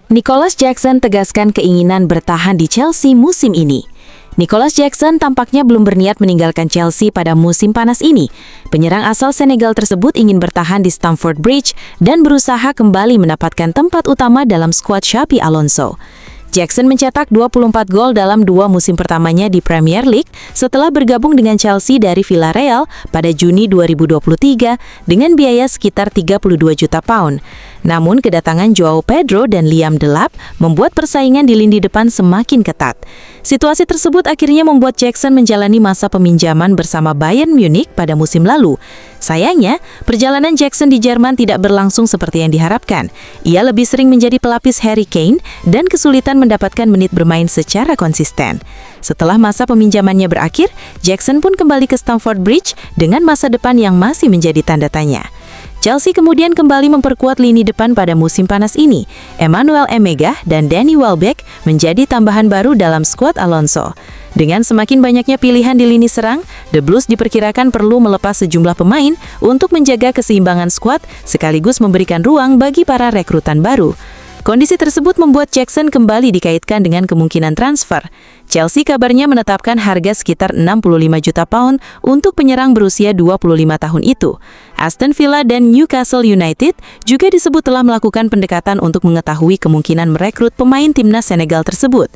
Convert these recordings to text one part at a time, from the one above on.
Nicholas Jackson tegaskan keinginan bertahan di Chelsea musim ini. Nicholas Jackson tampaknya belum berniat meninggalkan Chelsea pada musim panas ini. Penyerang asal Senegal tersebut ingin bertahan di Stamford Bridge dan berusaha kembali mendapatkan tempat utama dalam skuad Xabi Alonso. Jackson mencetak 24 gol dalam 2 musim pertamanya di Premier League setelah bergabung dengan Chelsea dari Villarreal pada Juni 2023 dengan biaya sekitar 32 juta pound. Namun kedatangan Joao Pedro dan Liam Delap membuat persaingan di lini depan semakin ketat. Situasi tersebut akhirnya membuat Jackson menjalani masa peminjaman bersama Bayern Munich pada musim lalu. Sayangnya, perjalanan Jackson di Jerman tidak berlangsung seperti yang diharapkan. Ia lebih sering menjadi pelapis Harry Kane dan kesulitan mendapatkan menit bermain secara konsisten. Setelah masa peminjamannya berakhir, Jackson pun kembali ke Stamford Bridge dengan masa depan yang masih menjadi tanda tanya. Chelsea kemudian kembali memperkuat lini depan pada musim panas ini. Emmanuel Emega dan Danny Welbeck menjadi tambahan baru dalam skuad Alonso. Dengan semakin banyaknya pilihan di lini serang, The Blues diperkirakan perlu melepas sejumlah pemain untuk menjaga keseimbangan skuad sekaligus memberikan ruang bagi para rekrutan baru. Kondisi tersebut membuat Jackson kembali dikaitkan dengan kemungkinan transfer. Chelsea kabarnya menetapkan harga sekitar 65 juta pound untuk penyerang berusia 25 tahun itu. Aston Villa dan Newcastle United juga disebut telah melakukan pendekatan untuk mengetahui kemungkinan merekrut pemain timnas Senegal tersebut.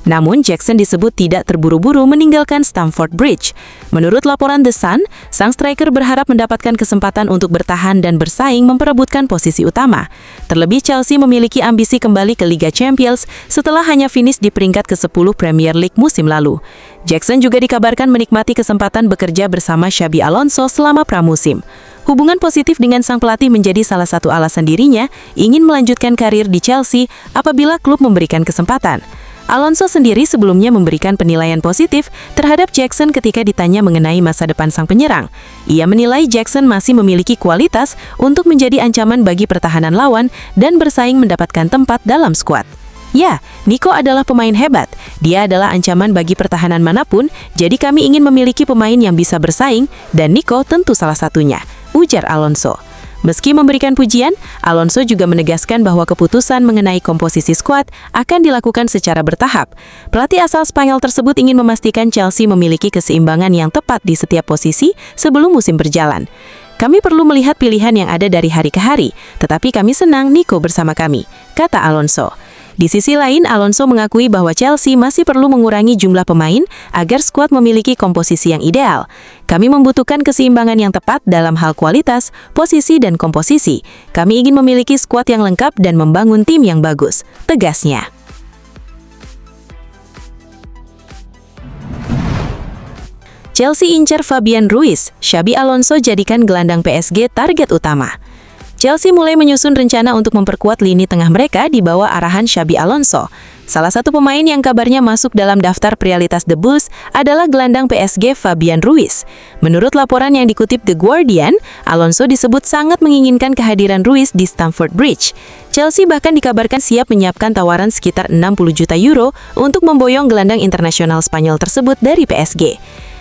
Namun, Jackson disebut tidak terburu-buru meninggalkan Stamford Bridge. Menurut laporan The Sun, sang striker berharap mendapatkan kesempatan untuk bertahan dan bersaing memperebutkan posisi utama. Terlebih, Chelsea memiliki ambisi kembali ke Liga Champions setelah hanya finish di peringkat ke-10 Premier League musim lalu. Jackson juga dikabarkan menikmati kesempatan bekerja bersama Xabi Alonso selama pramusim. Hubungan positif dengan sang pelatih menjadi salah satu alasan dirinya ingin melanjutkan karir di Chelsea apabila klub memberikan kesempatan. Alonso sendiri sebelumnya memberikan penilaian positif terhadap Jackson ketika ditanya mengenai masa depan sang penyerang. Ia menilai Jackson masih memiliki kualitas untuk menjadi ancaman bagi pertahanan lawan dan bersaing mendapatkan tempat dalam skuad. Ya, Nico adalah pemain hebat. Dia adalah ancaman bagi pertahanan manapun, jadi kami ingin memiliki pemain yang bisa bersaing, dan Nico tentu salah satunya, ujar Alonso. Meski memberikan pujian, Alonso juga menegaskan bahwa keputusan mengenai komposisi skuad akan dilakukan secara bertahap. Pelatih asal Spanyol tersebut ingin memastikan Chelsea memiliki keseimbangan yang tepat di setiap posisi sebelum musim berjalan. Kami perlu melihat pilihan yang ada dari hari ke hari, tetapi kami senang Nico bersama kami, kata Alonso. Di sisi lain, Alonso mengakui bahwa Chelsea masih perlu mengurangi jumlah pemain agar skuad memiliki komposisi yang ideal. Kami membutuhkan keseimbangan yang tepat dalam hal kualitas, posisi, dan komposisi. Kami ingin memiliki skuad yang lengkap dan membangun tim yang bagus, tegasnya. Chelsea incar Fabian Ruiz, Xabi Alonso jadikan gelandang PSG target utama. Chelsea mulai menyusun rencana untuk memperkuat lini tengah mereka di bawah arahan Xabi Alonso. Salah satu pemain yang kabarnya masuk dalam daftar prioritas The Blues adalah gelandang PSG Fabian Ruiz. Menurut laporan yang dikutip The Guardian, Alonso disebut sangat menginginkan kehadiran Ruiz di Stamford Bridge. Chelsea bahkan dikabarkan siap menyiapkan tawaran sekitar 60 juta euro untuk memboyong gelandang internasional Spanyol tersebut dari PSG.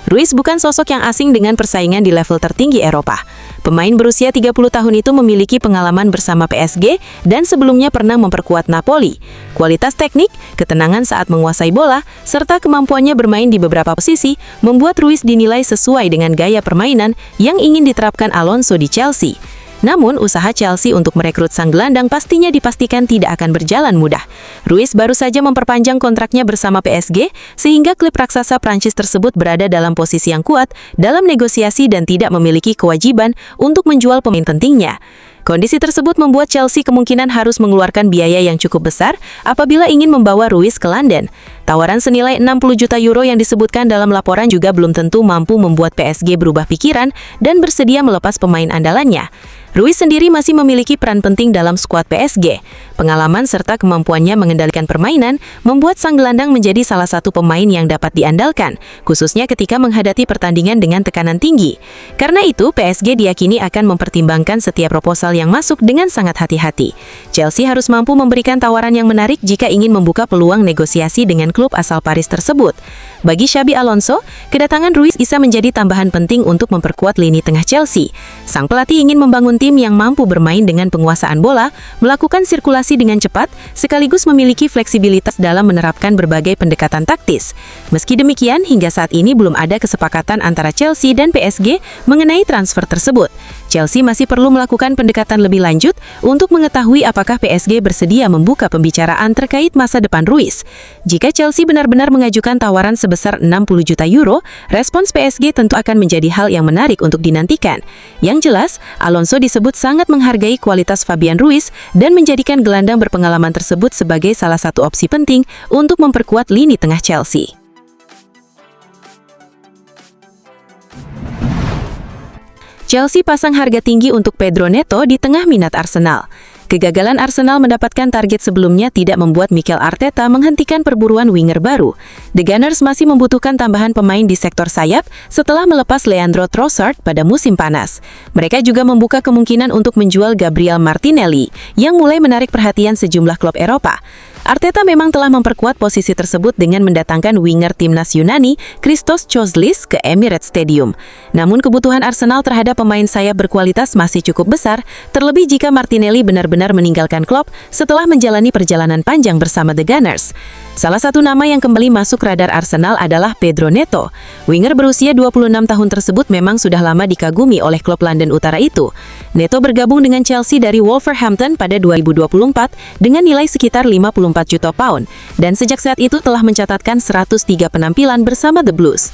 Ruiz bukan sosok yang asing dengan persaingan di level tertinggi Eropa. Pemain berusia 30 tahun itu memiliki pengalaman bersama PSG dan sebelumnya pernah memperkuat Napoli. Kualitas teknik, ketenangan saat menguasai bola, serta kemampuannya bermain di beberapa posisi membuat Ruiz dinilai sesuai dengan gaya permainan yang ingin diterapkan Alonso di Chelsea. Namun, usaha Chelsea untuk merekrut sang gelandang pastinya dipastikan tidak akan berjalan mudah. Ruiz baru saja memperpanjang kontraknya bersama PSG, sehingga klub raksasa Prancis tersebut berada dalam posisi yang kuat dalam negosiasi dan tidak memiliki kewajiban untuk menjual pemain pentingnya. Kondisi tersebut membuat Chelsea kemungkinan harus mengeluarkan biaya yang cukup besar apabila ingin membawa Ruiz ke London. Tawaran senilai 60 juta euro yang disebutkan dalam laporan juga belum tentu mampu membuat PSG berubah pikiran dan bersedia melepas pemain andalannya. Ruiz sendiri masih memiliki peran penting dalam skuad PSG. Pengalaman serta kemampuannya mengendalikan permainan membuat sang gelandang menjadi salah satu pemain yang dapat diandalkan, khususnya ketika menghadapi pertandingan dengan tekanan tinggi. Karena itu, PSG diyakini akan mempertimbangkan setiap proposal yang masuk dengan sangat hati-hati. Chelsea harus mampu memberikan tawaran yang menarik jika ingin membuka peluang negosiasi dengan klub asal Paris tersebut. Bagi Xabi Alonso, kedatangan Ruiz bisa menjadi tambahan penting untuk memperkuat lini tengah Chelsea. Sang pelatih ingin membangun tim yang mampu bermain dengan penguasaan bola, melakukan sirkulasi bereaksi dengan cepat, sekaligus memiliki fleksibilitas dalam menerapkan berbagai pendekatan taktis. Meski demikian, hingga saat ini belum ada kesepakatan antara Chelsea dan PSG mengenai transfer tersebut. Chelsea masih perlu melakukan pendekatan lebih lanjut untuk mengetahui apakah PSG bersedia membuka pembicaraan terkait masa depan Ruiz. Jika Chelsea benar-benar mengajukan tawaran sebesar 60 juta euro, respons PSG tentu akan menjadi hal yang menarik untuk dinantikan. Yang jelas, Alonso disebut sangat menghargai kualitas Fabian Ruiz dan menjadikan gelandang berpengalaman tersebut sebagai salah satu opsi penting untuk memperkuat lini tengah Chelsea. Chelsea pasang harga tinggi untuk Pedro Neto di tengah minat Arsenal. Kegagalan Arsenal mendapatkan target sebelumnya tidak membuat Mikel Arteta menghentikan perburuan winger baru. The Gunners masih membutuhkan tambahan pemain di sektor sayap setelah melepas Leandro Trossard pada musim panas. Mereka juga membuka kemungkinan untuk menjual Gabriel Martinelli, yang mulai menarik perhatian sejumlah klub Eropa. Arteta memang telah memperkuat posisi tersebut dengan mendatangkan winger timnas Yunani, Christos Tzoulis, ke Emirates Stadium. Namun kebutuhan Arsenal terhadap pemain sayap berkualitas masih cukup besar, terlebih jika Martinelli benar-benar meninggalkan klub setelah menjalani perjalanan panjang bersama The Gunners. Salah satu nama yang kembali masuk radar Arsenal adalah Pedro Neto. Winger berusia 26 tahun tersebut memang sudah lama dikagumi oleh klub London Utara itu. Neto bergabung dengan Chelsea dari Wolverhampton pada 2024 dengan nilai sekitar 54 juta pound, dan sejak saat itu telah mencatatkan 103 penampilan bersama The Blues.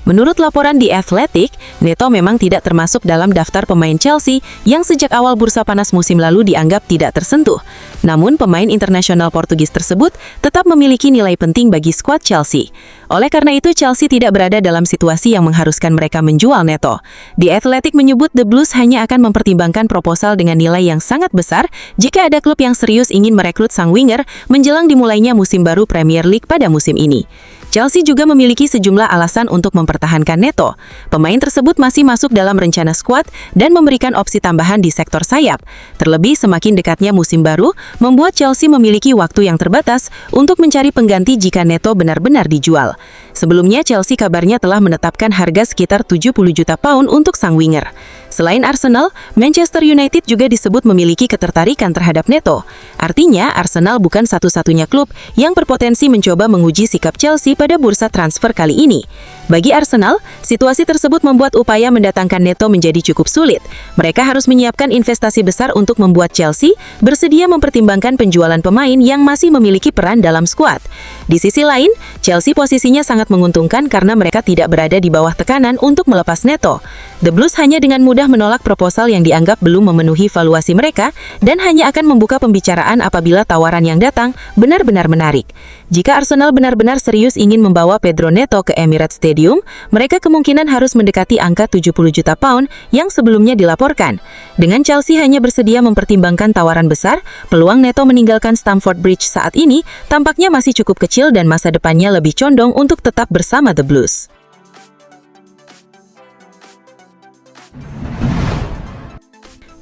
Menurut laporan The Athletic, Neto memang tidak termasuk dalam daftar pemain Chelsea yang sejak awal bursa panas musim lalu dianggap tidak tersentuh. Namun, pemain internasional Portugis tersebut tetap memiliki nilai penting bagi skuad Chelsea. Oleh karena itu, Chelsea tidak berada dalam situasi yang mengharuskan mereka menjual Neto. The Athletic menyebut The Blues hanya akan mempertimbangkan proposal dengan nilai yang sangat besar jika ada klub yang serius ingin merekrut sang winger menjelang dimulainya musim baru Premier League pada musim ini. Chelsea juga memiliki sejumlah alasan untuk mempertahankan Neto. Pemain tersebut masih masuk dalam rencana skuad dan memberikan opsi tambahan di sektor sayap. Terlebih, semakin dekatnya musim baru, membuat Chelsea memiliki waktu yang terbatas untuk mencari pengganti jika Neto benar-benar dijual. Sebelumnya, Chelsea kabarnya telah menetapkan harga sekitar 70 juta pound untuk sang winger. Selain Arsenal, Manchester United juga disebut memiliki ketertarikan terhadap Neto. Artinya, Arsenal bukan satu-satunya klub yang berpotensi mencoba menguji sikap Chelsea pada bursa transfer kali ini. Bagi Arsenal, situasi tersebut membuat upaya mendatangkan Neto menjadi cukup sulit. Mereka harus menyiapkan investasi besar untuk membuat Chelsea bersedia mempertimbangkan penjualan pemain yang masih memiliki peran dalam skuad. Di sisi lain, Chelsea posisinya sangat menguntungkan karena mereka tidak berada di bawah tekanan untuk melepas Neto. The Blues hanya dengan mudah menolak proposal yang dianggap belum memenuhi valuasi mereka dan hanya akan membuka pembicaraan apabila tawaran yang datang benar-benar menarik. Jika Arsenal benar-benar serius ingin membawa Pedro Neto ke Emirates Stadium, mereka kemungkinan harus mendekati angka 70 juta pound yang sebelumnya dilaporkan. Dengan Chelsea hanya bersedia mempertimbangkan tawaran besar, peluang Neto meninggalkan Stamford Bridge saat ini tampaknya masih cukup kecil dan masa depannya lebih condong untuk tetap bersama The Blues.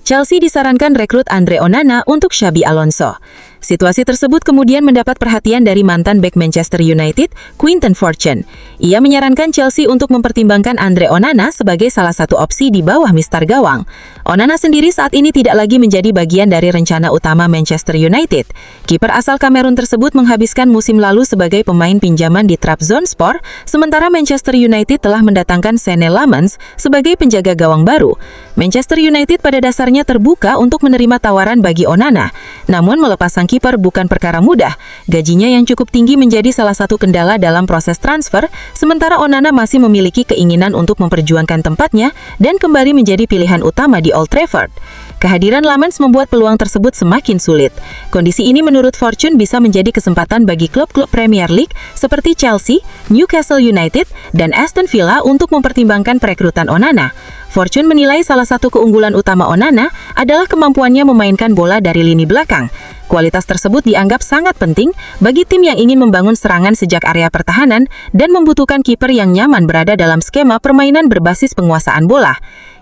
Chelsea disarankan rekrut Andre Onana untuk Xabi Alonso. Situasi tersebut kemudian mendapat perhatian dari mantan bek Manchester United, Quinton Fortune. Ia menyarankan Chelsea untuk mempertimbangkan Andre Onana sebagai salah satu opsi di bawah Mister Gawang. Onana sendiri saat ini tidak lagi menjadi bagian dari rencana utama Manchester United. Kiper asal Kamerun tersebut menghabiskan musim lalu sebagai pemain pinjaman di Trabzonspor, sementara Manchester United telah mendatangkan Senne Lammens sebagai penjaga gawang baru. Manchester United pada dasarnya terbuka untuk menerima tawaran bagi Onana, namun melepas sang kiper bukan perkara mudah. Gajinya yang cukup tinggi menjadi salah satu kendala dalam proses transfer, sementara Onana masih memiliki keinginan untuk memperjuangkan tempatnya dan kembali menjadi pilihan utama di Old Trafford. Kehadiran Lammens membuat peluang tersebut semakin sulit. Kondisi ini menurut Fortune bisa menjadi kesempatan bagi klub-klub Premier League seperti Chelsea, Newcastle United, dan Aston Villa untuk mempertimbangkan perekrutan Onana. Fortune menilai salah satu keunggulan utama Onana adalah kemampuannya memainkan bola dari lini belakang. Kualitas tersebut dianggap sangat penting bagi tim yang ingin membangun serangan sejak area pertahanan dan membutuhkan kiper yang nyaman berada dalam skema permainan berbasis penguasaan bola.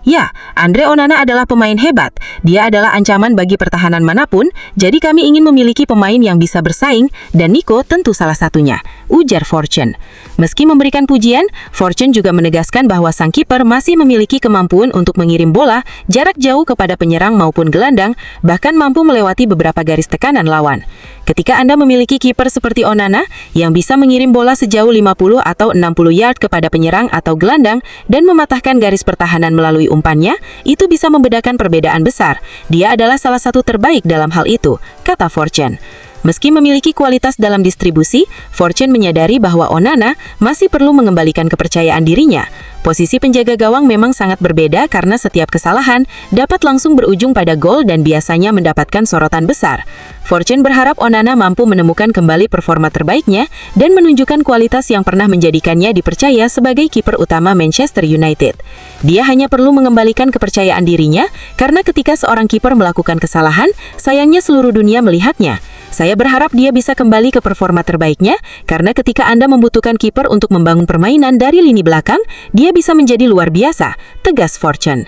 Ya, Andre Onana adalah pemain hebat. Dia adalah ancaman bagi pertahanan manapun, jadi kami ingin memiliki pemain yang bisa bersaing, dan Nico tentu salah satunya, ujar Fortune. Meski memberikan pujian, Fortune juga menegaskan bahwa sang kiper masih memiliki kemampuan untuk mengirim bola jarak jauh kepada penyerang maupun gelandang, bahkan mampu melewati beberapa garis tekanan lawan. Ketika Anda memiliki kiper seperti Onana, yang bisa mengirim bola sejauh 50 atau 60 yard kepada penyerang atau gelandang, dan mematahkan garis pertahanan melalui umpannya, itu bisa membedakan perbedaan besar. Dia adalah salah satu terbaik dalam hal itu, kata Fortune. Meski memiliki kualitas dalam distribusi, Fortune menyadari bahwa Onana masih perlu mengembalikan kepercayaan dirinya. Posisi penjaga gawang memang sangat berbeda karena setiap kesalahan dapat langsung berujung pada gol dan biasanya mendapatkan sorotan besar. Fortune berharap Onana mampu menemukan kembali performa terbaiknya dan menunjukkan kualitas yang pernah menjadikannya dipercaya sebagai kiper utama Manchester United. Dia hanya perlu mengembalikan kepercayaan dirinya karena ketika seorang kiper melakukan kesalahan, sayangnya seluruh dunia melihatnya. Saya berharap dia bisa kembali ke performa terbaiknya, karena ketika Anda membutuhkan kiper untuk membangun permainan dari lini belakang, dia bisa menjadi luar biasa, tegas Fortune.